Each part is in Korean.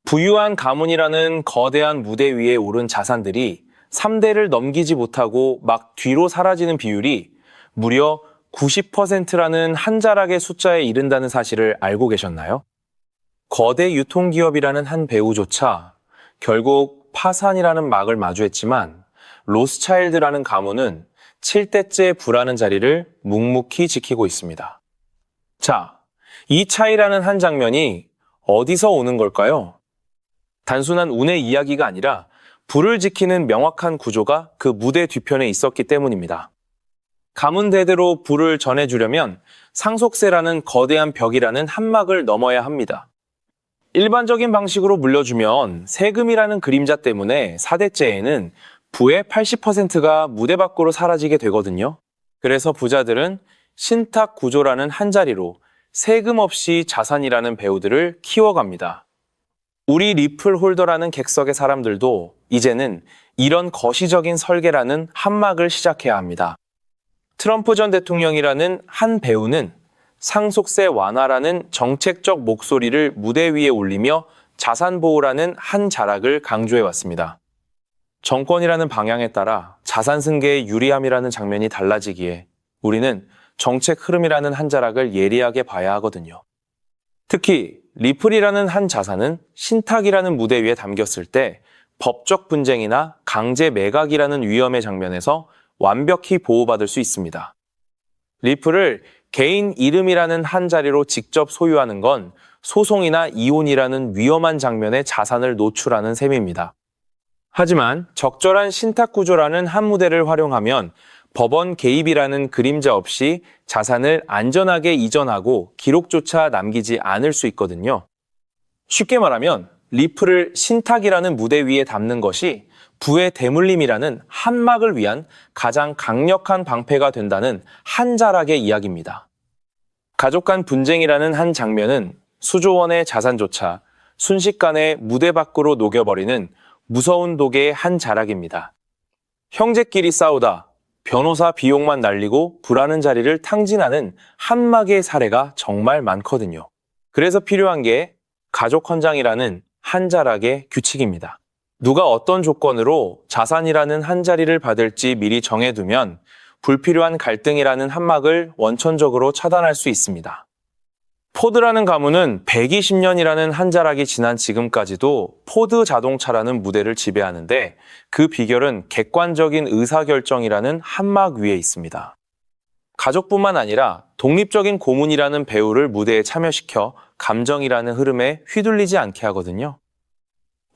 부유한 가문이라는 거대한 무대 위에 오른 자산들이 3대를 넘기지 못하고 막 뒤로 사라지는 비율이 무려 90%라는 한 자락의 숫자에 이른다는 사실을 알고 계셨나요? 거대 유통기업이라는 한 배우조차 결국 파산이라는 막을 마주했지만 로스차일드라는 가문은 7대째 부라는 자리를 묵묵히 지키고 있습니다. 자, 이 차이라는 한 장면이 어디서 오는 걸까요? 단순한 운의 이야기가 아니라 부를 지키는 명확한 구조가 그 무대 뒤편에 있었기 때문입니다. 가문 대대로 부를 전해주려면 상속세라는 거대한 벽이라는 한막을 넘어야 합니다. 일반적인 방식으로 물려주면 세금이라는 그림자 때문에 4대째에는 부의 80%가 무대 밖으로 사라지게 되거든요. 그래서 부자들은 신탁 구조라는 한 자리로 세금 없이 자산이라는 배우들을 키워갑니다. 우리 리플 홀더라는 객석의 사람들도 이제는 이런 거시적인 설계라는 한막을 시작해야 합니다. 트럼프 전 대통령이라는 한 배우는 상속세 완화라는 정책적 목소리를 무대 위에 올리며 자산 보호라는 한 자락을 강조해왔습니다. 정권이라는 방향에 따라 자산 승계의 유리함이라는 장면이 달라지기에 우리는 정책 흐름이라는 한 자락을 예리하게 봐야 하거든요. 특히 리플이라는 한 자산은 신탁이라는 무대 위에 담겼을 때 법적 분쟁이나 강제 매각이라는 위험의 장면에서 완벽히 보호받을 수 있습니다. 리플을 개인 이름이라는 한 자리로 직접 소유하는 건 소송이나 이혼이라는 위험한 장면에 자산을 노출하는 셈입니다. 하지만 적절한 신탁 구조라는 한 무대를 활용하면 법원 개입이라는 그림자 없이 자산을 안전하게 이전하고 기록조차 남기지 않을 수 있거든요. 쉽게 말하면 리플을 신탁이라는 무대 위에 담는 것이 부의 대물림이라는 한막을 위한 가장 강력한 방패가 된다는 한 자락의 이야기입니다. 가족 간 분쟁이라는 한 장면은 수조 원의 자산조차 순식간에 무대 밖으로 녹여버리는 무서운 독의 한 자락입니다. 형제끼리 싸우다 변호사 비용만 날리고 부라는 자리를 탕진하는 한막의 사례가 정말 많거든요. 그래서 필요한 게 가족 헌장이라는 한 자락의 규칙입니다. 누가 어떤 조건으로 자산이라는 한 자리를 받을지 미리 정해두면 불필요한 갈등이라는 한막을 원천적으로 차단할 수 있습니다. 포드라는 가문은 120년이라는 한 자락이 지난 지금까지도 포드 자동차라는 무대를 지배하는데 그 비결은 객관적인 의사결정이라는 한막 위에 있습니다. 가족뿐만 아니라 독립적인 고문이라는 배우를 무대에 참여시켜 감정이라는 흐름에 휘둘리지 않게 하거든요.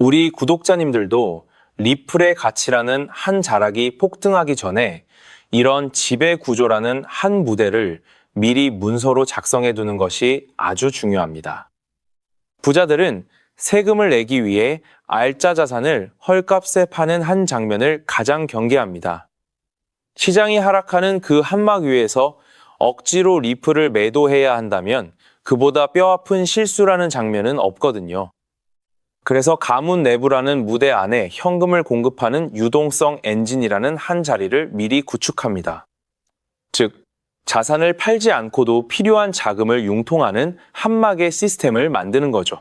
우리 구독자님들도 리플의 가치라는 한 자락이 폭등하기 전에 이런 지배 구조라는 한 무대를 미리 문서로 작성해 두는 것이 아주 중요합니다. 부자들은 세금을 내기 위해 알짜 자산을 헐값에 파는 한 장면을 가장 경계합니다. 시장이 하락하는 그 한막 위에서 억지로 리플을 매도해야 한다면 그보다 뼈아픈 실수라는 장면은 없거든요. 그래서 가문 내부라는 무대 안에 현금을 공급하는 유동성 엔진이라는 한 자리를 미리 구축합니다. 즉, 자산을 팔지 않고도 필요한 자금을 융통하는 한막의 시스템을 만드는 거죠.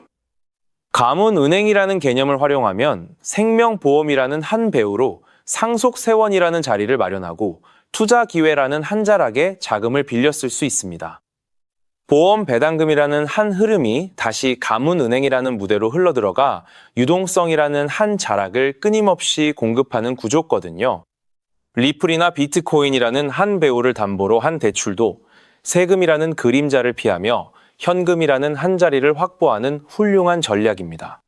가문은행이라는 개념을 활용하면 생명보험이라는 한 배우로 상속세원이라는 자리를 마련하고 투자기회라는 한 자락에 자금을 빌렸을 수 있습니다. 보험 배당금이라는 한 흐름이 다시 가문은행이라는 무대로 흘러들어가 유동성이라는 한 자락을 끊임없이 공급하는 구조거든요. 리플이나 비트코인이라는 한 배우를 담보로 한 대출도 세금이라는 그림자를 피하며 현금이라는 한 자리를 확보하는 훌륭한 전략입니다.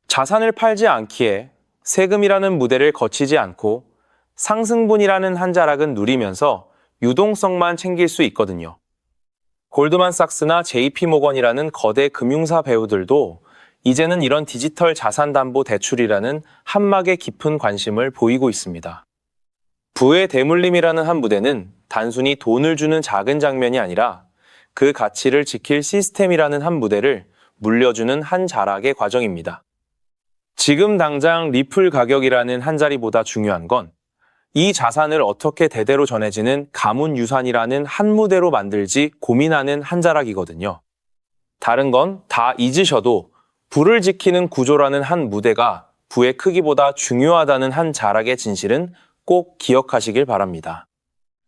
자산을 팔지 않기에 세금이라는 무대를 거치지 않고 상승분이라는 한 자락은 누리면서 유동성만 챙길 수 있거든요. 골드만삭스나 JP모건이라는 거대 금융사 배우들도 이제는 이런 디지털 자산담보 대출이라는 한막에 깊은 관심을 보이고 있습니다. 부의 대물림이라는 한 무대는 단순히 돈을 주는 작은 장면이 아니라 그 가치를 지킬 시스템이라는 한 무대를 물려주는 한 자락의 과정입니다. 지금 당장 리플 가격이라는 한 자리보다 중요한 건 이 자산을 어떻게 대대로 전해지는 가문 유산이라는 한 무대로 만들지 고민하는 한 자락이거든요. 다른 건 다 잊으셔도 부를 지키는 구조라는 한 무대가 부의 크기보다 중요하다는 한 자락의 진실은 꼭 기억하시길 바랍니다.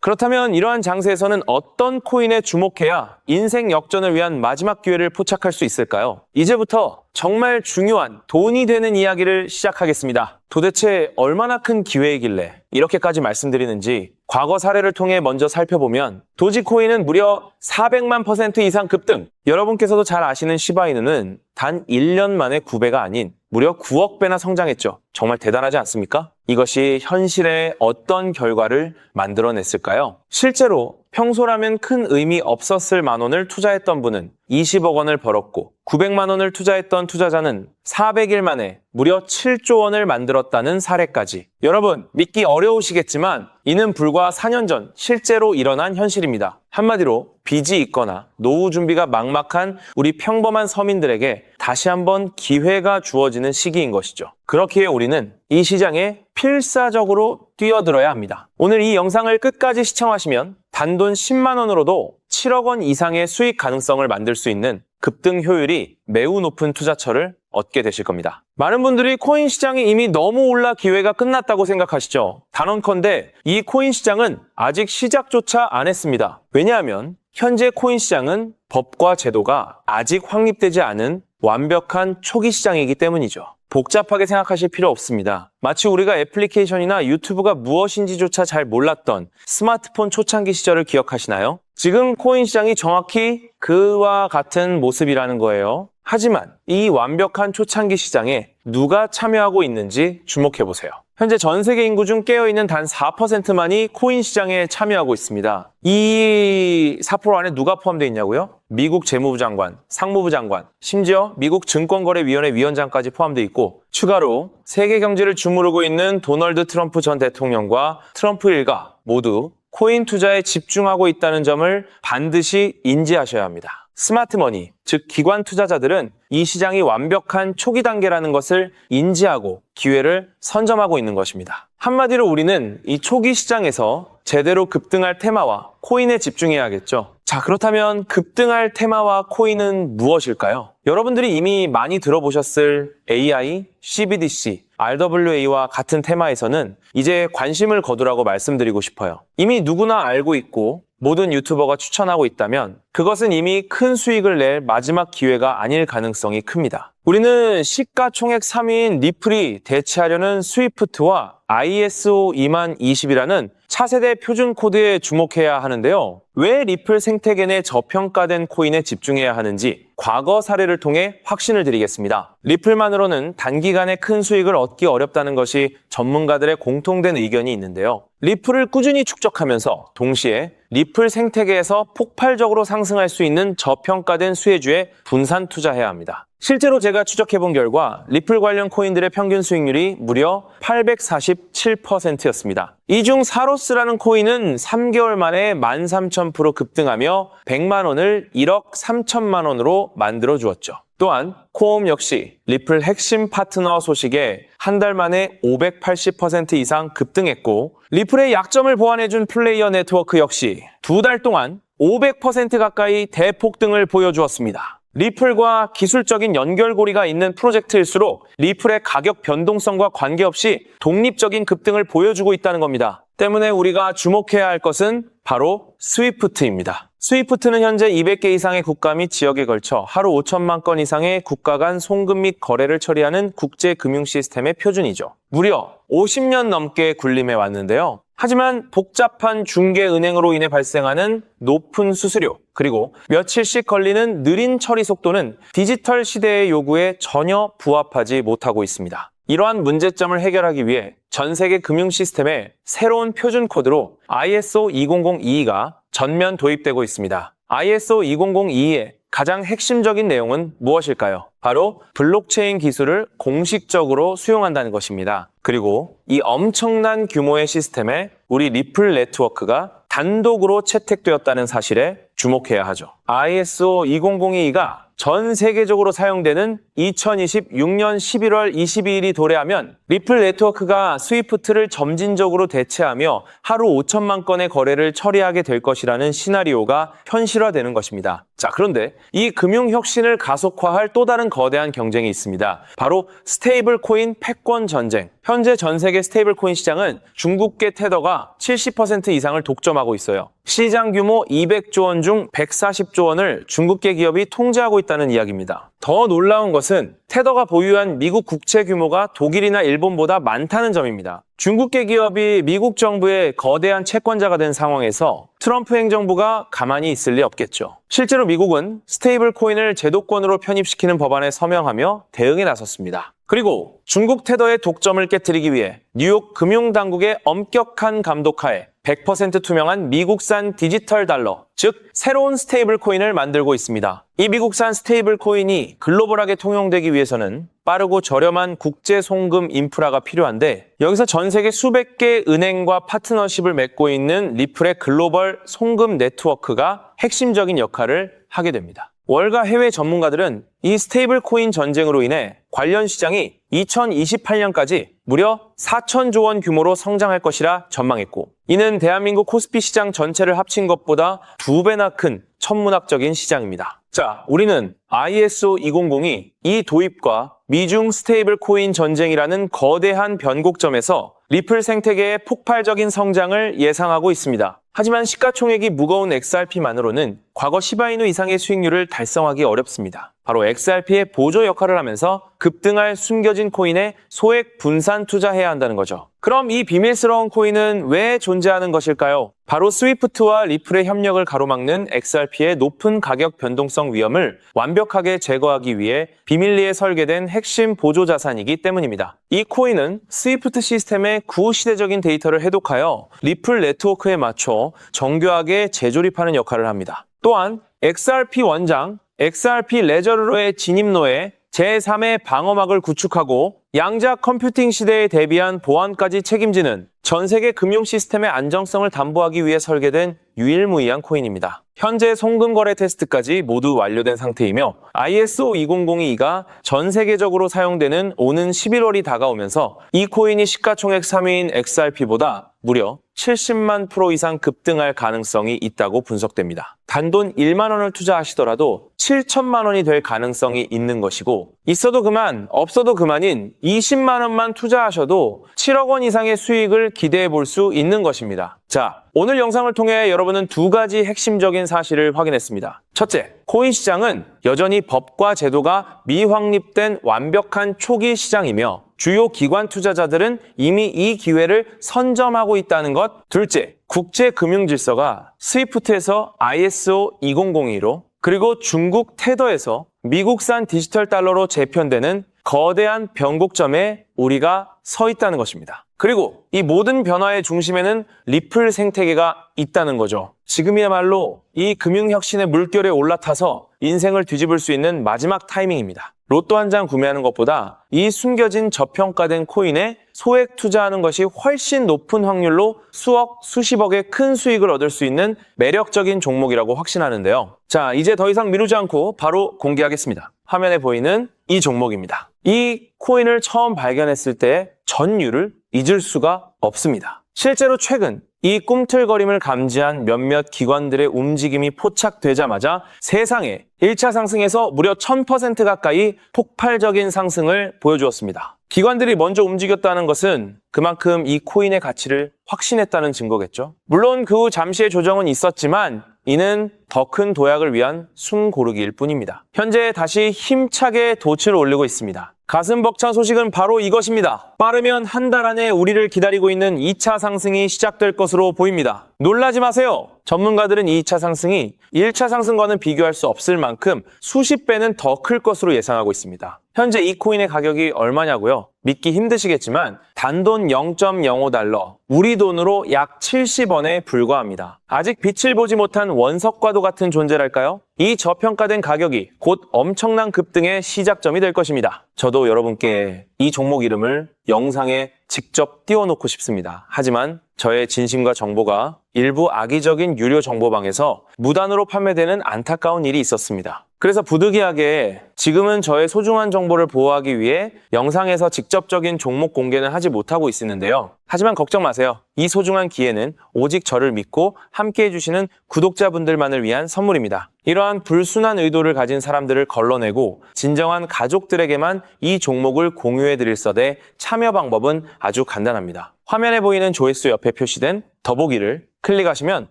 그렇다면 이러한 장세에서는 어떤 코인에 주목해야 인생 역전을 위한 마지막 기회를 포착할 수 있을까요? 이제부터 정말 중요한 돈이 되는 이야기를 시작하겠습니다. 도대체 얼마나 큰 기회이길래 이렇게까지 말씀드리는지 과거 사례를 통해 먼저 살펴보면 도지코인은 무려 400만 % 이상 급등! 여러분께서도 잘 아시는 시바이누는 단 1년 만에 9배가 아닌 무려 9억 배나 성장했죠. 정말 대단하지 않습니까? 이것이 현실에 어떤 결과를 만들어냈을까요? 실제로 평소라면 큰 의미 없었을 만 원을 투자했던 분은 20억 원을 벌었고 900만 원을 투자했던 투자자는 400일 만에 무려 7조 원을 만들었다는 사례까지. 여러분, 믿기 어려우시겠지만 이는 불과 4년 전 실제로 일어난 현실입니다. 한마디로 빚이 있거나 노후 준비가 막막한 우리 평범한 서민들에게 다시 한번 기회가 주어지는 시기인 것이죠. 그렇기에 우리는 이 시장에 필사적으로 뛰어들어야 합니다. 오늘 이 영상을 끝까지 시청하시면 단돈 10만 원으로도 7억 원 이상의 수익 가능성을 만들 수 있는 급등 효율이 매우 높은 투자처를 얻게 되실 겁니다. 많은 분들이 코인 시장이 이미 너무 올라 기회가 끝났다고 생각하시죠. 단언컨대 이 코인 시장은 아직 시작조차 안 했습니다. 왜냐하면 현재 코인 시장은 법과 제도가 아직 확립되지 않은 완벽한 초기 시장이기 때문이죠. 복잡하게 생각하실 필요 없습니다. 마치 우리가 애플리케이션이나 유튜브가 무엇인지조차 잘 몰랐던 스마트폰 초창기 시절을 기억하시나요? 지금 코인 시장이 정확히 그와 같은 모습이라는 거예요. 하지만 이 완벽한 초창기 시장에 누가 참여하고 있는지 주목해보세요. 현재 전 세계 인구 중 깨어있는 단 4%만이 코인 시장에 참여하고 있습니다. 이 4% 안에 누가 포함되어 있냐고요? 미국 재무부 장관, 상무부 장관, 심지어 미국 증권거래위원회 위원장까지 포함되어 있고 추가로 세계 경제를 주무르고 있는 도널드 트럼프 전 대통령과 트럼프 일가 모두 코인 투자에 집중하고 있다는 점을 반드시 인지하셔야 합니다. 스마트머니, 즉 기관 투자자들은 이 시장이 완벽한 초기 단계라는 것을 인지하고 기회를 선점하고 있는 것입니다. 한마디로 우리는 이 초기 시장에서 제대로 급등할 테마와 코인에 집중해야겠죠. 자, 그렇다면 급등할 테마와 코인은 무엇일까요? 여러분들이 이미 많이 들어보셨을 AI, CBDC, RWA와 같은 테마에서는 이제 관심을 거두라고 말씀드리고 싶어요. 이미 누구나 알고 있고 모든 유튜버가 추천하고 있다면 그것은 이미 큰 수익을 낼 마지막 기회가 아닐 가능성이 큽니다. 우리는 시가총액 3위인 리플이 대체하려는 스위프트와 ISO 20020이라는 차세대 표준 코드에 주목해야 하는데요. 왜 리플 생태계 내 저평가된 코인에 집중해야 하는지 과거 사례를 통해 확신을 드리겠습니다. 리플만으로는 단기간에 큰 수익을 얻기 어렵다는 것이 전문가들의 공통된 의견이 있는데요. 리플을 꾸준히 축적하면서 동시에 리플 생태계에서 폭발적으로 상승할 수 있는 저평가된 수혜주에 분산 투자해야 합니다. 실제로 제가 추적해본 결과 리플 관련 코인들의 평균 수익률이 무려 847%였습니다. 이 중 사로스라는 코인은 3개월 만에 13,000% 급등하며 100만 원을 1억 3천만 원으로 만들어 주었죠. 또한 코옴 역시 리플 핵심 파트너 소식에 한 달 만에 580% 이상 급등했고 리플의 약점을 보완해준 플레이어 네트워크 역시 두 달 동안 500% 가까이 대폭등을 보여주었습니다. 리플과 기술적인 연결고리가 있는 프로젝트일수록 리플의 가격 변동성과 관계없이 독립적인 급등을 보여주고 있다는 겁니다. 때문에 우리가 주목해야 할 것은 바로 스위프트입니다. 스위프트는 현재 200개 이상의 국가 및 지역에 걸쳐 하루 5천만 건 이상의 국가 간 송금 및 거래를 처리하는 국제 금융 시스템의 표준이죠. 무려 50년 넘게 군림해 왔는데요. 하지만 복잡한 중개은행으로 인해 발생하는 높은 수수료, 그리고 며칠씩 걸리는 느린 처리 속도는 디지털 시대의 요구에 전혀 부합하지 못하고 있습니다. 이러한 문제점을 해결하기 위해 전 세계 금융 시스템에 새로운 표준 코드로 ISO 20022가 전면 도입되고 있습니다. ISO 20022의 가장 핵심적인 내용은 무엇일까요? 바로 블록체인 기술을 공식적으로 수용한다는 것입니다. 그리고 이 엄청난 규모의 시스템에 우리 리플 네트워크가 단독으로 채택되었다는 사실에 주목해야 하죠. ISO 20022가 전 세계적으로 사용되는 2026년 11월 22일이 도래하면 리플 네트워크가 스위프트를 점진적으로 대체하며 하루 5천만 건의 거래를 처리하게 될 것이라는 시나리오가 현실화되는 것입니다. 자, 그런데 이 금융혁신을 가속화할 또 다른 거대한 경쟁이 있습니다. 바로 스테이블 코인 패권 전쟁. 현재 전 세계 스테이블 코인 시장은 중국계 테더가 70% 이상을 독점하고 있어요. 시장 규모 200조 원 중 140조 원을 중국계 기업이 통제하고 있다는 이야기입니다. 더 놀라운 것은 테더가 보유한 미국 국채 규모가 독일이나 일본보다 많다는 점입니다. 중국계 기업이 미국 정부의 거대한 채권자가 된 상황에서 트럼프 행정부가 가만히 있을 리 없겠죠. 실제로 미국은 스테이블 코인을 제도권으로 편입시키는 법안에 서명하며 대응에 나섰습니다. 그리고 중국 테더의 독점을 깨뜨리기 위해 뉴욕 금융당국의 엄격한 감독하에 100% 투명한 미국산 디지털 달러, 즉 새로운 스테이블 코인을 만들고 있습니다. 이 미국산 스테이블 코인이 글로벌하게 통용되기 위해서는 빠르고 저렴한 국제 송금 인프라가 필요한데, 여기서 전 세계 수백 개 은행과 파트너십을 맺고 있는 리플의 글로벌 송금 네트워크가 핵심적인 역할을 하게 됩니다. 월가 해외 전문가들은 이 스테이블 코인 전쟁으로 인해 관련 시장이 2028년까지 무려 4천조 원 규모로 성장할 것이라 전망했고, 이는 대한민국 코스피 시장 전체를 합친 것보다 2배나 큰 천문학적인 시장입니다. 자, 우리는 ISO 2002 이 도입과 미중 스테이블 코인 전쟁이라는 거대한 변곡점에서 리플 생태계의 폭발적인 성장을 예상하고 있습니다. 하지만 시가총액이 무거운 XRP만으로는 과거 시바이누 이상의 수익률을 달성하기 어렵습니다. 바로 XRP의 보조 역할을 하면서 급등할 숨겨진 코인에 소액 분산 투자해야 한다는 거죠. 그럼 이 비밀스러운 코인은 왜 존재하는 것일까요? 바로 스위프트와 리플의 협력을 가로막는 XRP의 높은 가격 변동성 위험을 완벽하게 제거하기 위해 비밀리에 설계된 핵심 보조 자산이기 때문입니다. 이 코인은 스위프트 시스템의 구시대적인 데이터를 해독하여 리플 네트워크에 맞춰 정교하게 재조립하는 역할을 합니다. 또한 XRP 원장, XRP 레저러의 진입로에 제3의 방어막을 구축하고 양자 컴퓨팅 시대에 대비한 보안까지 책임지는 전 세계 금융 시스템의 안정성을 담보하기 위해 설계된 유일무이한 코인입니다. 현재 송금 거래 테스트까지 모두 완료된 상태이며 ISO 2002가 전 세계적으로 사용되는 오는 11월이 다가오면서 이 코인이 시가총액 3위인 XRP보다 무려 70만 프로 이상 급등할 가능성이 있다고 분석됩니다. 단돈 1만 원을 투자하시더라도 7천만 원이 될 가능성이 있는 것이고, 있어도 그만, 없어도 그만인 20만 원만 투자하셔도 7억 원 이상의 수익을 기대해 볼 수 있는 것입니다. 자, 오늘 영상을 통해 여러분은 두 가지 핵심적인 사실을 확인했습니다. 첫째, 코인 시장은 여전히 법과 제도가 미확립된 완벽한 초기 시장이며 주요 기관 투자자들은 이미 이 기회를 선점하고 있다는 것. 둘째, 국제 금융 질서가 스위프트에서 ISO 2002로 그리고 중국 테더에서 미국산 디지털 달러로 재편되는 거대한 변곡점에 우리가 서 있다는 것입니다. 그리고 이 모든 변화의 중심에는 리플 생태계가 있다는 거죠. 지금이야말로 이 금융혁신의 물결에 올라타서 인생을 뒤집을 수 있는 마지막 타이밍입니다. 로또 한 장 구매하는 것보다 이 숨겨진 저평가된 코인에 소액 투자하는 것이 훨씬 높은 확률로 수억, 수십억의 큰 수익을 얻을 수 있는 매력적인 종목이라고 확신하는데요. 자, 이제 더 이상 미루지 않고 바로 공개하겠습니다. 화면에 보이는 이 종목입니다. 이 코인을 처음 발견했을 때 전율을 잊을 수가 없습니다. 실제로 최근 이 꿈틀거림을 감지한 몇몇 기관들의 움직임이 포착되자마자 세상에 1차 상승에서 무려 1000% 가까이 폭발적인 상승을 보여주었습니다. 기관들이 먼저 움직였다는 것은 그만큼 이 코인의 가치를 확신했다는 증거겠죠. 물론 그 후 잠시의 조정은 있었지만 이는 더 큰 도약을 위한 숨고르기일 뿐입니다. 현재 다시 힘차게 돛을 올리고 있습니다. 가슴 벅찬 소식은 바로 이것입니다. 빠르면 한 달 안에 우리를 기다리고 있는 2차 상승이 시작될 것으로 보입니다. 놀라지 마세요. 전문가들은 이 2차 상승이 1차 상승과는 비교할 수 없을 만큼 수십 배는 더 클 것으로 예상하고 있습니다. 현재 이 코인의 가격이 얼마냐고요? 믿기 힘드시겠지만 단돈 0.05달러, 우리 돈으로 약 70원에 불과합니다. 아직 빛을 보지 못한 원석과도 같은 존재랄까요? 이 저평가된 가격이 곧 엄청난 급등의 시작점이 될 것입니다. 저도 여러분께 이 종목 이름을 영상에 직접 띄워놓고 싶습니다. 하지만 저의 진심과 정보가 일부 악의적인 유료 정보방에서 무단으로 판매되는 안타까운 일이 있었습니다. 그래서 부득이하게 지금은 저의 소중한 정보를 보호하기 위해 영상에서 직접적인 종목 공개는 하지 못하고 있었는데요. 하지만 걱정 마세요. 이 소중한 기회는 오직 저를 믿고 함께 해주시는 구독자분들만을 위한 선물입니다. 이러한 불순한 의도를 가진 사람들을 걸러내고 진정한 가족들에게만 이 종목을 공유해드릴 서대 참여 방법은 아주 간단합니다. 화면에 보이는 조회수 옆에 표시된 더보기를 클릭하시면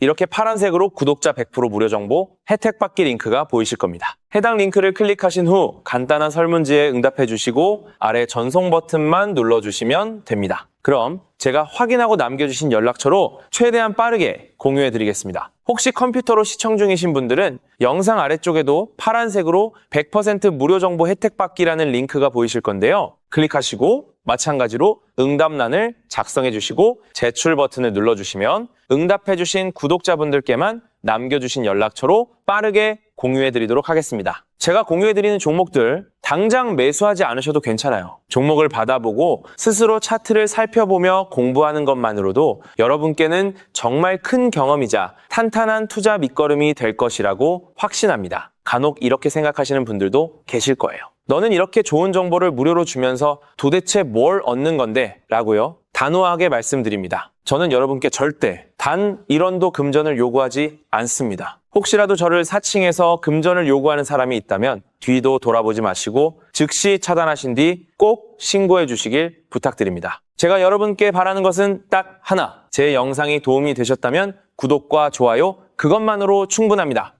이렇게 파란색으로 구독자 100% 무료 정보 혜택 받기 링크가 보이실 겁니다. 해당 링크를 클릭하신 후 간단한 설문지에 응답해 주시고 아래 전송 버튼만 눌러주시면 됩니다. 그럼 제가 확인하고 남겨주신 연락처로 최대한 빠르게 공유해 드리겠습니다. 혹시 컴퓨터로 시청 중이신 분들은 영상 아래쪽에도 파란색으로 100% 무료 정보 혜택 받기라는 링크가 보이실 건데요. 클릭하시고 마찬가지로 응답란을 작성해 주시고 제출 버튼을 눌러주시면 응답해 주신 구독자분들께만 남겨주신 연락처로 빠르게 공유해 드리도록 하겠습니다. 제가 공유해 드리는 종목들 당장 매수하지 않으셔도 괜찮아요. 종목을 받아보고 스스로 차트를 살펴보며 공부하는 것만으로도 여러분께는 정말 큰 경험이자 탄탄한 투자 밑거름이 될 것이라고 확신합니다. 간혹 이렇게 생각하시는 분들도 계실 거예요. 너는 이렇게 좋은 정보를 무료로 주면서 도대체 뭘 얻는 건데? 라고요. 단호하게 말씀드립니다. 저는 여러분께 절대 단 1원도 금전을 요구하지 않습니다. 혹시라도 저를 사칭해서 금전을 요구하는 사람이 있다면 뒤도 돌아보지 마시고 즉시 차단하신 뒤 꼭 신고해 주시길 부탁드립니다. 제가 여러분께 바라는 것은 딱 하나. 제 영상이 도움이 되셨다면 구독과 좋아요 그것만으로 충분합니다.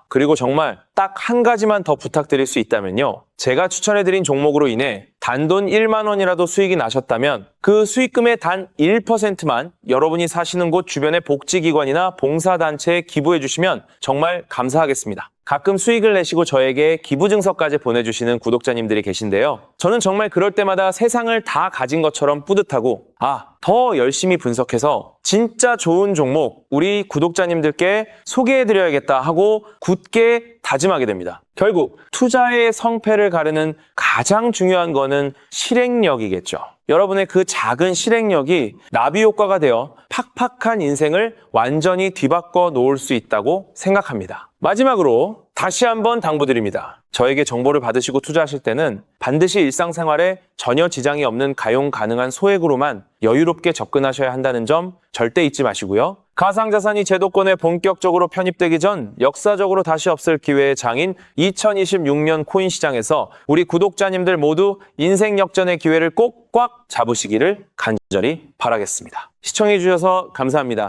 그리고 정말 딱 한 가지만 더 부탁드릴 수 있다면요. 제가 추천해드린 종목으로 인해 단돈 1만 원이라도 수익이 나셨다면 그 수익금의 단 1%만 여러분이 사시는 곳 주변의 복지기관이나 봉사단체에 기부해 주시면 정말 감사하겠습니다. 가끔 수익을 내시고 저에게 기부증서까지 보내주시는 구독자님들이 계신데요. 저는 정말 그럴 때마다 세상을 다 가진 것처럼 뿌듯하고 더 열심히 분석해서 진짜 좋은 종목 우리 구독자님들께 소개해드려야겠다 하고 굳게 다짐하게 됩니다. 결국 투자의 성패를 가르는 가장 중요한 거는 실행력이겠죠. 여러분의 그 작은 실행력이 나비 효과가 되어 팍팍한 인생을 완전히 뒤바꿔 놓을 수 있다고 생각합니다. 마지막으로 다시 한번 당부드립니다. 저에게 정보를 받으시고 투자하실 때는 반드시 일상생활에 전혀 지장이 없는 가용 가능한 소액으로만 여유롭게 접근하셔야 한다는 점 절대 잊지 마시고요. 가상자산이 제도권에 본격적으로 편입되기 전 역사적으로 다시 없을 기회의 장인 2026년 코인 시장에서 우리 구독자님들 모두 인생 역전의 기회를 꼭 꽉 잡으시기를 간절히 바라겠습니다. 시청해주셔서 감사합니다.